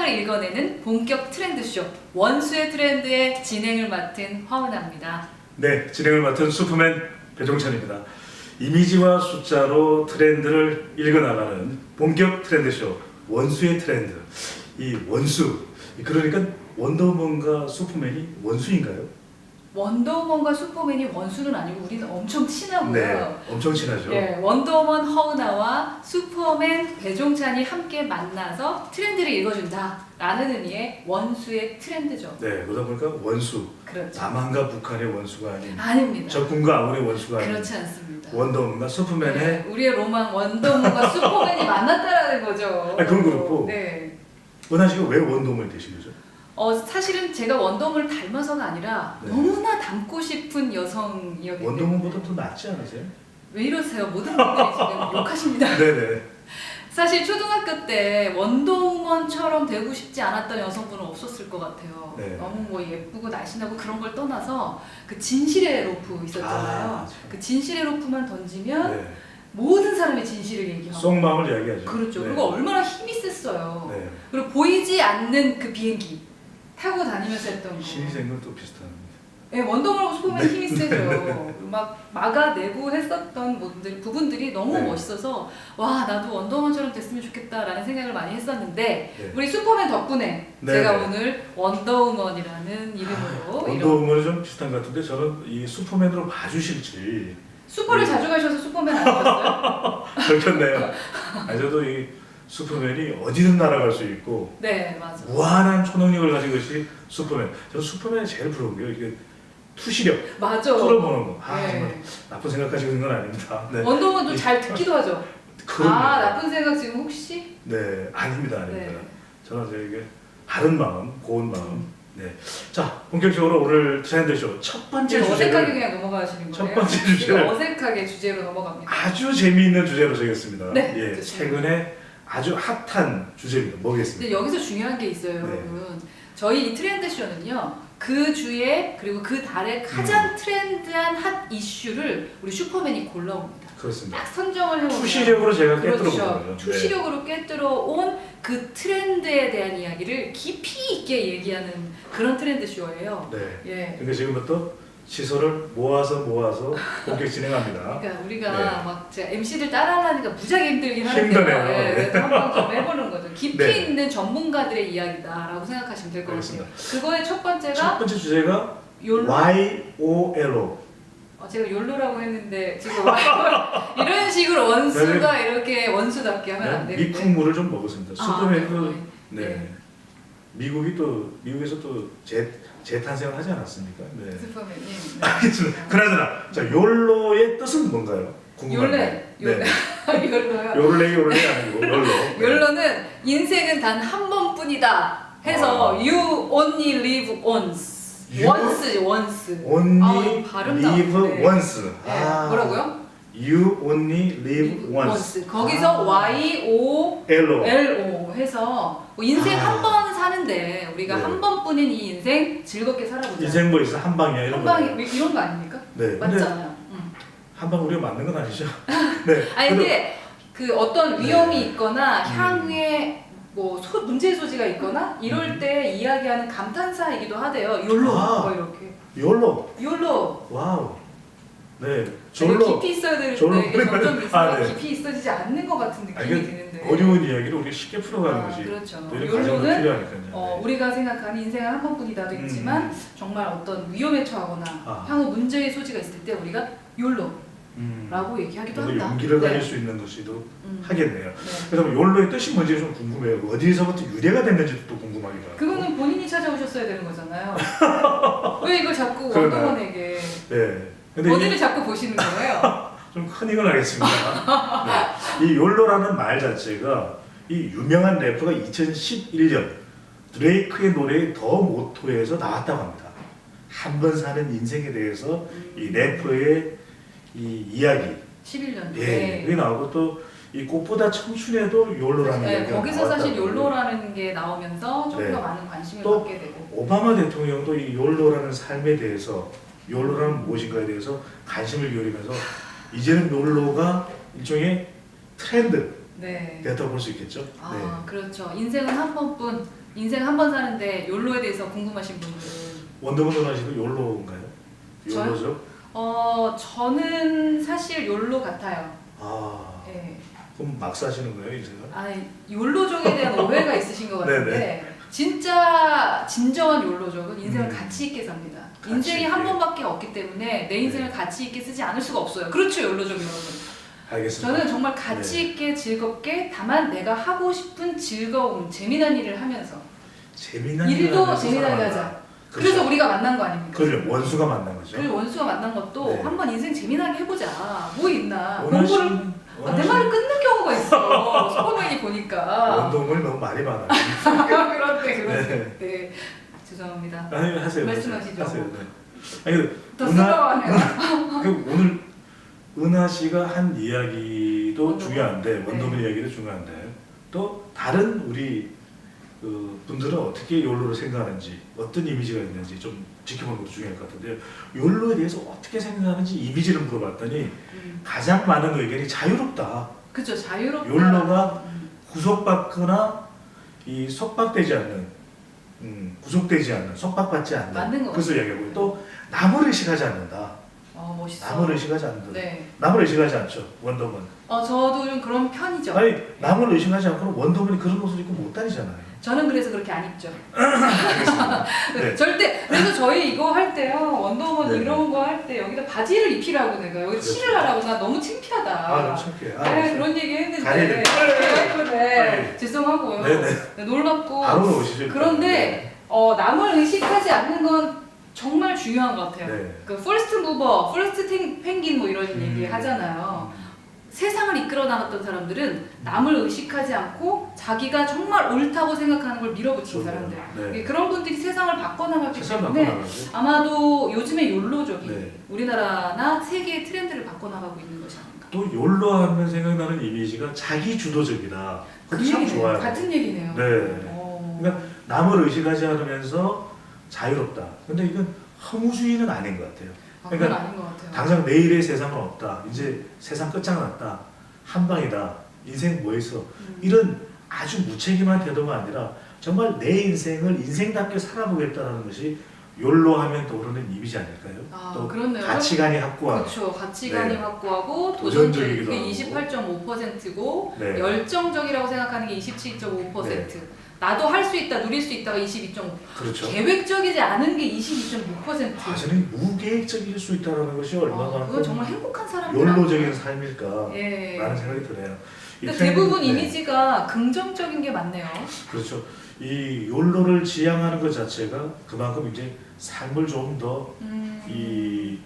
세상을 읽어내는 본격 트렌드쇼 원수의 트렌드의 진행을 맡은 화은아입니다. 네, 진행을 맡은 슈퍼맨 배종찬입니다. 이미지와 숫자로 트렌드를 읽어나가는 본격 트렌드쇼 원수의 트렌드. 이 원수, 그러니까 원더우먼과 슈퍼맨이 원수인가요? 원더우먼과 슈퍼맨이 원수는 아니고 우리는 엄청 친하고요. 네, 엄청 친하죠. 네, 원더우먼 허은아와 슈퍼맨 배종찬이 함께 만나서 트렌드를 읽어준다라는 의미의 원수의 트렌드죠. 네, 그러다 보니까 원수, 그렇죠. 남한과 북한의 원수가 아닌 아닙니다. 적군과 아군의 원수가 아닌 그렇지 않습니다. 원더우먼과 슈퍼맨의 네, 우리의 로망 원더우먼과 슈퍼맨이 만났다라는 거죠. 그건 그렇고 네. 은하 씨가 왜 원더우먼이 되신 거죠? 사실은 제가 원더우먼을 닮아서가 아니라 네. 너무나 닮고 싶은 여성이었기 때문에. 원더우먼보다 더 낫지 않으세요? 왜 이러세요? 모든 분들이 지금 욕하십니다. 네네. 사실 초등학교 때 원더우먼처럼 되고 싶지 않았던 여성분은 없었을 것 같아요. 네. 너무 뭐 예쁘고 날씬하고 그런 걸 떠나서 그 진실의 로프 있었잖아요. 그 진실의 로프만 던지면 네. 모든 사람의 진실을 얘기하고. 속마음을 이야기하죠. 그렇죠. 네. 그리고 얼마나 힘이 셌어요. 네. 그리고 보이지 않는 그 비행기 타고 다니면서 했던 거. 신생은 또 비슷합니다. 네, 원더우먼하고 슈퍼맨 힘이 세죠. 막 막아내고 했었던 부분들이 너무 네. 멋있어서 와 나도 원더우먼처럼 됐으면 좋겠다라는 생각을 많이 했었는데 네. 우리 슈퍼맨 덕분에 네. 제가 오늘 원더우먼이라는 이름으로 원더우먼이 좀 비슷한 것 같은데 저는 이 슈퍼맨으로 봐주실지 슈퍼를 네. 자주 가셔서 슈퍼맨 아니셨어요? 그렇겠네요. 아니 저도 이 슈퍼맨이 어디든 날아갈 수 있고 네 맞아. 무한한 초능력을 가진 것이 슈퍼맨. 저는 슈퍼맨이 제일 부러운 게요. 이게 투시력, 맞아. 풀어보는 거. 네. 정말 나쁜 생각하시고 있는 건 아닙니다. 네. 원더우먼도 잘 듣기도 하죠. 그럼요. 아 나쁜 생각 지금 혹시? 네, 아닙니다. 네. 저는 이게 바른 마음, 고운 마음. 네. 자, 본격적으로 오늘 트렌드쇼 첫 번째 어색하게 주제를 그냥 넘어가시는 거예요? 첫 번째 주제를 지금 어색하게 주제로 넘어갑니다. 아주 재미있는 주제로 정했습니다. 네, 예, 좋습니다. 최근에 아주 핫한 주제입니다. 뭐겠습니까? 근데 여기서 중요한 게 있어요, 네. 여러분. 저희 이 트렌드 쇼는요. 그 주에 그리고 그 달에 가장 트렌드한 핫 이슈를 우리 슈퍼맨이 골라옵니다. 그렇습니다. 딱 선정을 해오면 투시력으로 제가 깨뜨려 그렇죠. 보거든요. 투시력으로 깨뜨려 온 그 트렌드에 대한 이야기를 깊이 있게 얘기하는 그런 트렌드 쇼예요. 네. 예. 그러니까 지금부터 시선을 모아서 본격 진행합니다. 그러니까 우리가 네. 막 제가 MC를 따라하니까 무지하게 힘들긴 하는데 힘드네요. 네. 그래서 한번 좀 해보는 거죠. 깊이 네. 있는 전문가들의 이야기다라고 생각하시면 될 것 같아요. 알겠습니다. 그거의 첫 번째가 첫 번째 주제가 욜로. YOLO. 제가 욜로라고 했는데 지금 이런 식으로 원수가 이렇게 원수답게 하면 안 되는데. 미국물을 좀 먹었습니다. 슈퍼맨도 네. 네. 미국에서 또 재탄생을 하지 않았습니까? 네. 슈퍼맨이. 알겠습니다. 그나저나 자 욜로의 뜻은 뭔가요? 궁금한데. 욜레. 네. 욜로요. 욜레 아니고 욜로. 네. 욜로는 인생은 단 한 번뿐이다 해서 You only live once. once. Only 발음 live 나오네. once. 네. 뭐라고요? You only live once. 거기서 YOLO L-O. 해서 뭐 인생 한 번 사는데 우리가 네. 한 번뿐인 이 인생 즐겁게 살아보자. 인생 뭐 있어 한 방이야 이런 한 거. 방이 이런 거 아닙니까? 네. 근데 맞잖아요. 한 방 우리가 맞는 건 아니죠. 네. 아니 그래도- 근데 그 어떤 위험이 네. 있거나 향후에 뭐 문제 소지가 있거나 이럴 때 이야기하는 감탄사이기도 하대요. 욜로 뭐 이렇게. 욜로. 욜로. 와우. 네. 되게 졸로. 깊이 있어야 되는데 졸로. 이게 점점 있으면 네. 깊이 있어지지 않는 것 같은 느낌이 이게 드는데. 어려운 이야기를 우리가 쉽게 풀어가는 것이 그렇죠. 또 이런 과정도 욜로는 필요하니까요. 우리가 생각하는 인생은 한 번뿐이다도 있지만 정말 어떤 위험에 처하거나 향후 문제의 소지가 있을 때 우리가 욜로라고 얘기하기도 또 한다. 용기를 네. 가질 수 있는 것이도 음. 하겠네요. 네. 그래서 욜로의 뜻이 뭔지 좀 궁금해요. 어디서부터 유래가 됐는지도 또 궁금하기도 하고. 그거는 본인이 찾아오셨어야 되는 거잖아요. 왜 이걸 자꾸 그러나요? 원더먼에게 네. 근데 어디를 자꾸 보시는 거예요? 좀 큰이걸 하겠습니다. 네. 이 욜로라는 말 자체가 이 유명한 래퍼가 2011년 드레이크의 노래 더 모토에서 나왔다고 합니다. 한 번 사는 인생에 대해서 이 래퍼의 이 이야기, 11년. 예, 그게 나오고 또 이 꽃보다 청춘에도 욜로라는 네, 이야기가 거기서 사실 나왔다고. 욜로라는 게 나오면서 조금 네. 더 많은 관심을 또 받게 되고. 오바마 대통령도 이 욜로라는 삶에 대해서 욜로라는 무엇인가에 대해서 관심을 기울이면서 이제는 욜로가 일종의 트렌드 네. 됐다고 볼 수 있겠죠. 그렇죠. 인생은 한 번뿐. 인생 한 번 사는데 욜로에 대해서 궁금하신 분들은 원더분 누나씨도 욜로인가요? 저요? 욜로죠? 저는 사실 욜로 같아요. 아, 예. 그럼 막 사시는 거예요 인생을? 아니 욜로족에 대한 오해가 있으신 것 같은데 네네. 진짜 진정한 욜로족은 인생을 음. 가치 있게 삽니다. 가치 인생이 있게. 한 번밖에 없기 때문에 내 인생을 네. 가치 있게 쓰지 않을 수가 없어요. 그렇죠, 욜로족 여러분. 알겠습니다. 저는 정말 가치 있게 즐겁게 다만 내가 하고 싶은 즐거움, 재미난 일을 하면서 재미난 일도 하면서 재미나게 살아간다. 하자. 그렇죠. 그래서 우리가 만난 거 아닙니까? 그죠. 원수가 만난 거죠. 그리고 원수가 만난 것도 네. 한번 인생 재미나게 해보자. 뭐 있나? 원하시는 공부를 내 말을 끊는 경우가 있어. 슈퍼맨이 보니까. 원동을 너무 많이 받아요. 그런데. 네. 죄송합니다. 아니 하세요. 말씀하시죠. 하세요. 네. 아니 더 쓰러워하네요. 오늘 은하 씨가 한 이야기도 원더우먼. 중요한데 원더우먼 네. 이야기도 중요한데 또 다른 우리 그 분들은 어떻게 욜로를 생각하는지 어떤 이미지가 있는지 좀 지켜보는 것도 중요할 것 같은데요. 욜로에 대해서 어떻게 생각하는지 이미지를 물어봤더니 가장 많은 의견이 자유롭다. 그쵸, 자유롭다. 욜로가 구속받거나 이 속박되지 않는 구속되지 않는 속박받지 않는 맞는 것 그것을 같아요. 얘기하고 또 남을 의식하지 않는다. 멋있어. 남을 의식하지 않는다. 네. 남을 의식하지 않죠. 원더우먼. 저도 좀 그런 편이죠. 아니 남을 의식하지 않고는 원더우먼이 그런 옷을 입고 못 다니잖아요. 저는 그래서 그렇게 안 입죠. 알겠습니다. 네. 절대. 그래서 저희 이거 할 때요, 원더우먼 네. 이런 거 할 때 여기다 바지를 입히라고 내가 여기 그렇죠. 칠을 하라고 나 너무 창피하다. 아, 창피해. 네, 그런 얘기 했는데. 가리를. 네, 죄송하고요. 네네. 네, 놀랍고. 바로 오시죠. 그런데 남을 의식하지 않는 건 정말 중요한 것 같아요. 네. 그 퍼스트 무버, 퍼스트 펭귄 뭐 이런 얘기 하잖아요. 세상을 이끌어 나갔던 사람들은 남을 의식하지 않고 자기가 정말 옳다고 생각하는 걸 밀어붙인 사람들. 네. 그런 분들이 세상을 바꿔나갔기 세상 때문에 바꿔나가죠. 아마도 요즘의 욜로족이 네. 우리나라나 세계의 트렌드를 바꿔나가고 있는 것이 아닌가. 또 욜로 하면 생각나는 이미지가 자기 주도적이다. 그것도 참 얘기네요. 좋아요. 같은 얘기네요. 네. 그러니까 남을 의식하지 않으면서 자유롭다. 근데 이건 허무주의는 아닌 것 같아요. 그건 그러니까 아닌 것 같아요. 당장 내일의 세상은 없다. 이제 세상 끝장났다. 한 방이다. 인생 뭐 있어. 이런 아주 무책임한 태도가 아니라 정말 내 인생을 인생답게 살아보겠다는 것이 욜로 하면 떠오르는 이미지 아닐까요? 또 그렇네요. 가치관이 확고하고 그렇죠. 가치관이 네. 확고하고 도전적이기도 도전적이 그게 하고. 28.5%고 네. 열정적이라고 생각하는 게 27.5%. 네. 나도 할 수 있다, 누릴 수 있다가 22.5%. 그렇죠. 계획적이지 않은 게 22.6%. 저는 무계획적일 수 있다는 것이 얼마나 그건 정말 행복한 사람들 욜로적인 삶일까 예. 라는 생각이 드네요. 이 근데 트렌드- 대부분 네. 이미지가 긍정적인 게 많네요. 그렇죠. 이 욜로를 지향하는 것 자체가 그만큼 이제 삶을 좀 더 이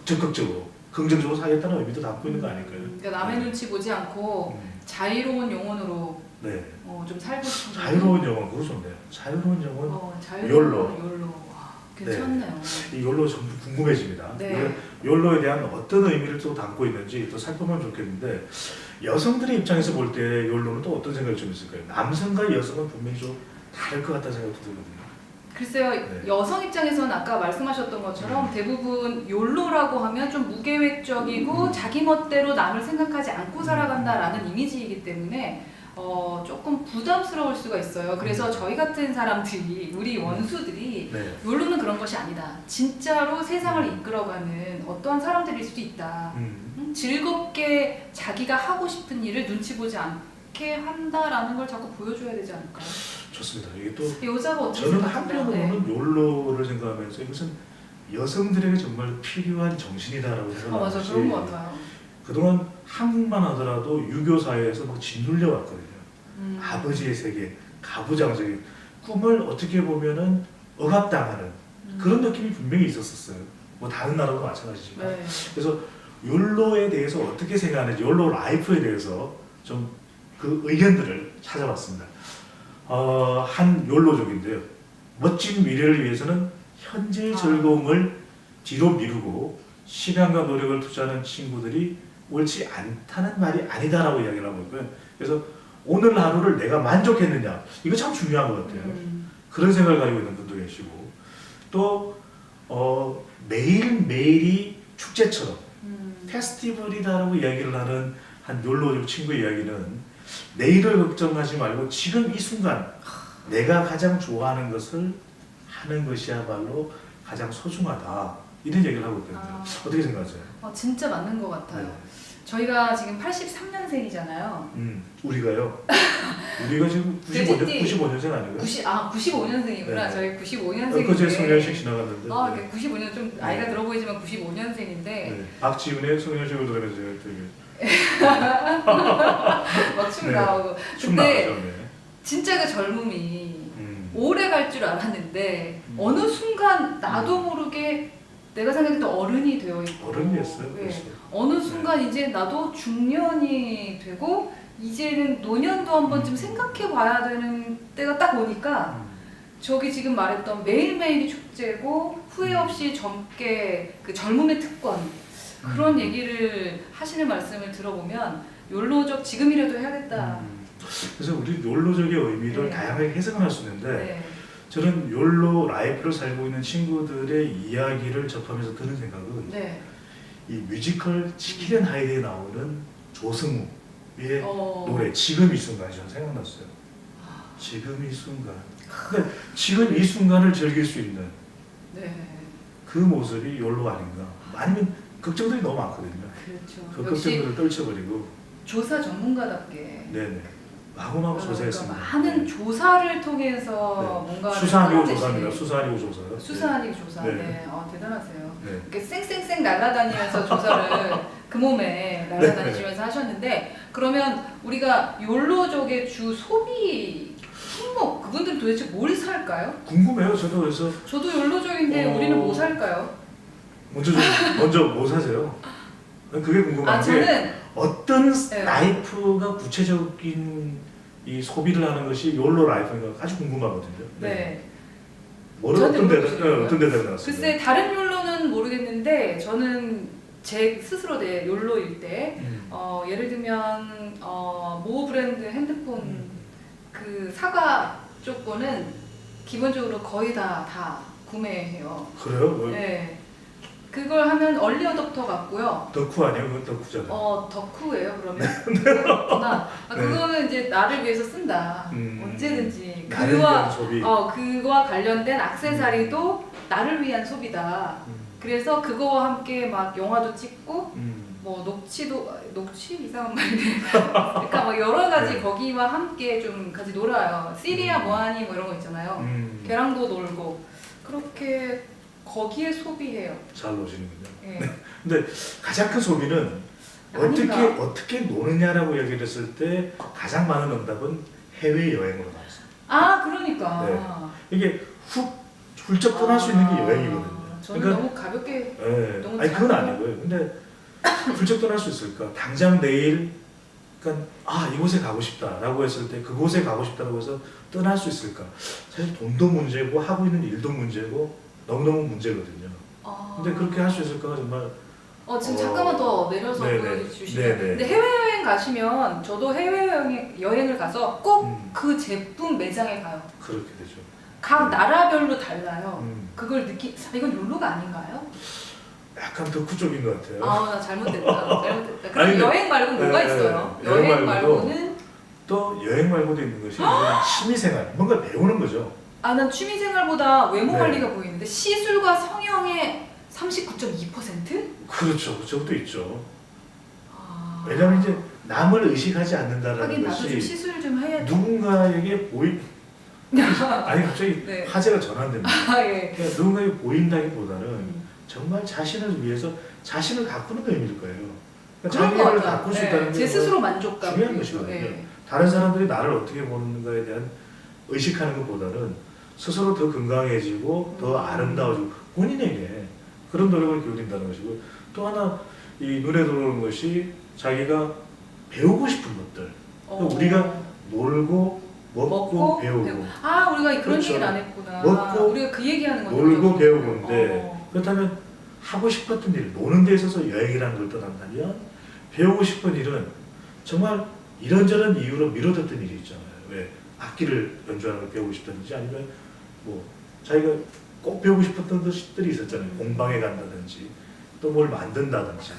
적극적으로 긍정적으로 살겠다는 의미도 담고 있는 거 아닐까요? 그러니까 남의 눈치 보지 않고 자유로운 영혼으로 네. 좀 살고 싶은 자유로운 영혼 그거 좋네요. 자유로운 영혼. 자유로운 욜로. 욜로. 와, 괜찮네요. 이 욜로 전부 궁금해집니다. 네. 욜로에 대한 어떤 의미를 또 담고 있는지 또 살펴보면 좋겠는데 여성들의 입장에서 볼 때 욜로는 또 어떤 생각이 좀 있을까요? 남성과 여성은 분명히 좀 다를 것 같다는 생각도 들거든요. 글쎄요, 네. 여성 입장에서는 아까 말씀하셨던 것처럼 대부분 욜로라고 하면 좀 무계획적이고 자기 멋대로 남을 생각하지 않고 살아간다라는 이미지이기 때문에 조금 부담스러울 수가 있어요. 그래서 저희 같은 사람들이, 우리 원수들이 네. 욜로는 그런 것이 아니다. 진짜로 세상을 이끌어가는 어떠한 사람들일 수도 있다. 즐겁게 자기가 하고 싶은 일을 눈치 보지 않게 한다라는 걸 자꾸 보여줘야 되지 않을까요? 좋습니다. 이게 또 여자가 어떻게 저는 생각하나요? 한편으로는 욜로를 생각하면서 이것은 여성들에게 정말 필요한 정신이다라고 맞아, 생각하는 그런 것 같아요. 그동안 한국만 하더라도 유교 사회에서 막 짓눌려 왔거든요. 아버지의 세계, 가부장적인 꿈을 어떻게 보면은 억압당하는 그런 느낌이 분명히 있었어요. 뭐 다른 나라도 마찬가지지만. 네. 그래서 욜로에 대해서 어떻게 생각하는지, 욜로 라이프에 대해서 좀 그 의견들을 찾아봤습니다. 한 욜로족인데요. 멋진 미래를 위해서는 현재의 즐거움을 뒤로 미루고 시간과 노력을 투자하는 친구들이 옳지 않다는 말이 아니다라고 이야기를 하고 있고요. 그래서 오늘 하루를 내가 만족했느냐, 이거 참 중요한 것 같아요. 그런 생각을 가지고 있는 분도 계시고 또 매일매일이 축제처럼 페스티벌이다라고 이야기를 하는 한 욜로족 친구의 이야기는 내일을 걱정하지 말고 지금 이 순간 내가 가장 좋아하는 것을 하는 것이야말로 가장 소중하다. 이런 얘기를 하고 있거든요. 어떻게 생각하세요? 진짜 맞는 것 같아요. 네. 저희가 지금 83년생이잖아요. 우리가요? 우리가 지금 95년생 아니고요? 95년생이구나. 네. 저희 95년생인데. 그제 성년식 지나갔는데. 네. 95년 좀 나이가 들어 보이지만 95년생인데. 네. 박지훈의 성년식을 들으면서 제가 되게 막 춤 나오고. 춤 근데 나가죠. 네. 진짜 그 젊음이 오래 갈 줄 알았는데 어느 순간 나도 모르게 내가 생각했던 어른이 되어 있고. 어른이었어요. 네. 벌써. 어느 순간 이제 나도 중년이 되고 이제는 노년도 한 번쯤 생각해 봐야 되는 때가 딱 오니까 저기 지금 말했던 매일매일이 축제고 후회 없이 젊게 그 젊음의 특권 그런 얘기를 하시는 말씀을 들어보면 욜로적 지금이라도 해야겠다. 그래서 우리 욜로적의 의미를 네. 다양하게 해석을 할 수 있는데 네. 저는 욜로 라이프를 살고 있는 친구들의 이야기를 접하면서 드는 생각은 네. 이 뮤지컬 치킨 앤 하이드에 나오는 조승우의 어. 노래 지금 이 순간이 저는 생각났어요. 지금 이 순간. 근데 지금 이 순간을 즐길 수 있는 네. 그 모습이 욜로 아닌가. 아니면 걱정들이 너무 많거든요. 그렇죠. 그 역시 걱정들을 떨쳐버리고 조사 전문가답게 네네 마구마구 조사했습니다. 그러니까 많은 조사를 통해서 네. 뭔가 수사 아니고 조사입니다. 수사 아니고 조사요. 수사 아니고 조사. 네. 네. 대단하세요. 네. 이렇게 쌩쌩쌩 날아다니면서 조사를 그 몸에 날아다니시면서 하셨는데 그러면 우리가 욜로족의 주 소비 품목 그분들은 도대체 뭘 살까요? 궁금해요. 저도 그래서 저도 욜로족인데 우리는 뭐 살까요? 먼저 뭐 사세요? 그게 궁금한 게 저는 어떤 네. 라이프가 구체적인 이 소비를 하는 것이 욜로 라이프인가 아주 궁금하거든요. 네. 뭐를 저한테 어떤 물어보시는 데다 나왔어요? 글쎄 다른 욜로는 모르겠는데 저는 제 스스로 내 욜로일 때 예를 들면 모 브랜드 핸드폰 그 사과 쪽 거는 기본적으로 거의 다 구매해요. 그래요? 네. 그걸 하면 얼리 어댑터 같고요. 덕후 아니에요? 그건 덕후잖아요. 덕후예요 그러면. 그렇구나. 네. 그거는 이제 나를 위해서 쓴다. 언제든지 나를 위한 소비. 그거와 관련된 액세서리도 나를 위한 소비다. 그래서 그거와 함께 막 영화도 찍고 뭐 녹취 이상한 말이네. 그러니까 뭐 여러 가지 네. 거기와 함께 좀 같이 놀아요. 시리아 뭐하니 뭐 이런 거 있잖아요. 걔랑도 놀고 그렇게 거기에 소비해요. 잘 노시는군요. 네. 근데 가장 큰 소비는 아닌가? 어떻게 노느냐라고 얘기를 했을 때 가장 많은 응답은 해외 여행으로 나왔어요. 그러니까. 네. 이게 훌쩍 떠날 수 있는 게 여행이거든요. 저는 그러니까, 너무 가볍게. 네. 너무 아니 그건 작은 아니고요. 근데 훌쩍 떠날 수 있을까? 당장 내일 그러니까 이곳에 가고 싶다라고 했을 때 그곳에 가고 싶다고 해서 떠날 수 있을까? 사실 돈도 문제고 하고 있는 일도 문제고 너무너무 문제거든요. 근데 그렇게 할 수 있을까가 정말 지금 잠깐만 더 내려서 네네. 보여주시죠. 네네. 근데 해외여행 가시면 저도 해외여행을 가서 꼭 그 제품 매장에 가요. 그렇게 되죠. 각 나라별로 달라요. 음. 그걸 이건 욜로가 아닌가요? 약간 덕후 쪽인 것 같아요. 나 잘못됐다. 그럼 아니, 여행 말고 뭐가 네, 있어요? 네. 여행 여행 말고도 말고는 또 여행 말고도 있는 것이 취미생활, 뭔가 배우는 거죠. 난 취미생활보다 외모 네. 관리가 보이는데 시술과 성형의 39.2%? 그렇죠. 그것도 있죠. 왜냐하면 이제 남을 의식하지 않는다라는 하긴 나도 좀 것이 시술 좀 해야지. 누군가에게 아니 갑자기 네. 화제가 전환됩니다. 예. 그러니까 누군가에게 보인다기보다는 정말 자신을 위해서 자신을 가꾸는 의미일 거예요. 그러니까 그런 거 자기를 같아요. 가꿀 수 있다는 제 게 스스로 만족감. 중요한 것이거든요. 네. 다른 사람들이 나를 어떻게 보는가에 대한 의식하는 것보다는 스스로 더 건강해지고 더 아름다워지고 본인에게 그런 노력을 기울인다는 것이고 또 하나 이 눈에 들어오는 것이 자기가 배우고 싶은 것들 우리가 놀고 먹고 배우고 우리가 그런 그렇죠. 얘기를 안 했구나. 먹고 우리가 그 얘기하는 거죠. 놀고 배우고인데 그렇다면 하고 싶었던 일 노는 데 있어서 여행이라는 걸 떠난다면 배우고 싶은 일은 정말 이런저런 이유로 미뤄뒀던 일이 있잖아요. 왜 악기를 연주하는 걸 배우고 싶다든지 아니면 뭐 자기가 꼭 배우고 싶었던 것들이 있었잖아요. 공방에 간다든지 또 뭘 만든다든지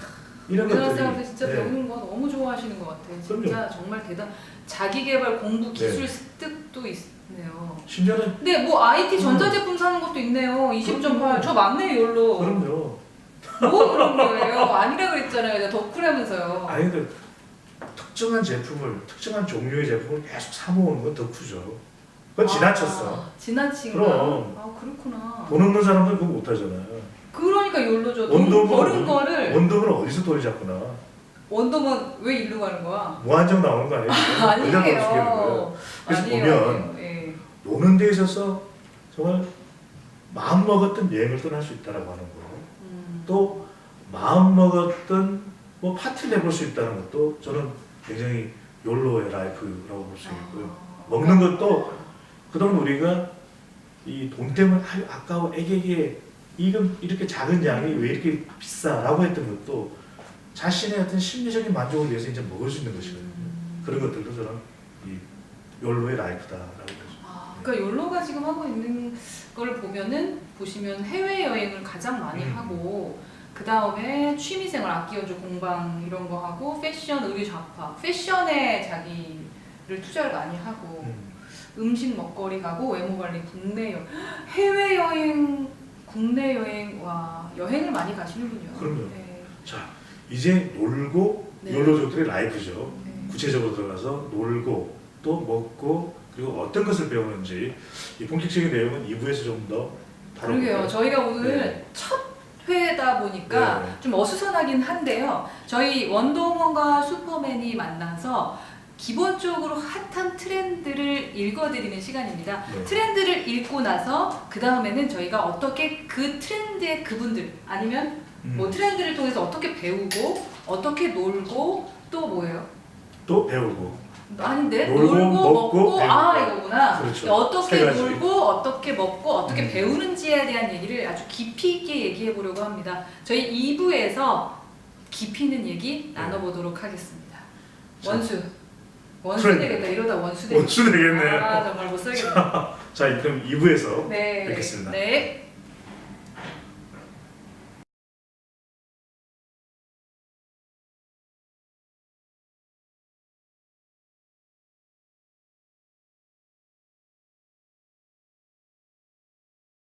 이런 우리나라 것들이 사람들 진짜 배우는 거 너무 좋아하시는 것 같아요. 진짜 그럼요. 정말 대단. 자기개발 공부 기술 네. 습득도 있네요. 심지어는 근데 뭐 IT 전자제품 사는 것도 있네요. 20.8. 저 맞네 욜로. 그럼요. 뭐 그런 거예요? 아니라 그랬잖아요. 내가 덕후라면서요. 아니 근데 특정한 제품을 특정한 종류의 제품을 계속 사 모으는 건 덕후죠. 그건 지나쳤어. 지나친 거. 그럼. 아 그렇구나. 돈 없는 사람들 그거 못 하잖아요. 그러니까 욜로죠. 돈 버는 거를 원동은 어디서 돈이 잡구나. 원더만 왜 일로 가는 거야? 무한정 나오는 거 아니에요? 아니에요. 그래서 아니에요. 보면 예. 노는 데 있어서 정말 마음 먹었던 여행을 떠날 수 있다라고 하는 거. 또 마음 먹었던 뭐 파티를 해볼 수 있다는 것도 저는 굉장히 욜로의 라이프라고 볼 수 있고요. 먹는 것도 그동안 우리가 이 돈 때문에 아유 아까워 애기에게 이건 이렇게 작은 양이 왜 이렇게 비싸라고 했던 것도 자신의 어떤 심리적인 만족을 위해서 이제 먹을 수 있는 것이거든요. 그런 것들도 저는 이 욜로의 라이프다라고 보죠. 그러니까 욜로가 지금 하고 있는 걸 보시면 해외 여행을 가장 많이 하고 그 다음에 취미생활 악기 연주 공방 이런 거 하고 패션 의류 잡화 패션에 자기를 투자를 많이 하고 음식 먹거리 가고 외모 관리 국내 여행 해외 여행 국내 여행 와 여행을 많이 가시는군요. 그럼요. 네. 자 이제 놀고 네. 욜로족들의 라이프죠. 네. 구체적으로 들어가서 놀고 또 먹고 그리고 어떤 것을 배우는지 이 본격적인 내용은 2부에서 좀 더 그러게요. 저희가 오늘 네. 첫 회다 보니까 네. 좀 어수선하긴 한데요. 저희 원더우먼과 슈퍼맨이 만나서 기본적으로 핫한 트렌드를 읽어드리는 시간입니다. 네. 트렌드를 읽고 나서 그 다음에는 저희가 어떻게 그 트렌드의 그분들 아니면 뭐 트렌드를 통해서 어떻게 배우고 어떻게 놀고 또 뭐예요? 또 배우고 아닌데 놀고, 먹고, 배우고. 이거구나. 그렇죠. 어떻게 세 가지. 놀고 어떻게 먹고 어떻게 배우는지에 대한 얘기를 아주 깊이 있게 얘기해 보려고 합니다. 저희 2부에서 깊이 있는 얘기 나눠보도록 하겠습니다. 원수 트렌드. 되겠다. 이러다 원수 되겠다. 원수 되겠네. 아 정말 못 살겠네. 자 그럼 2부에서 네. 뵙겠습니다. 네.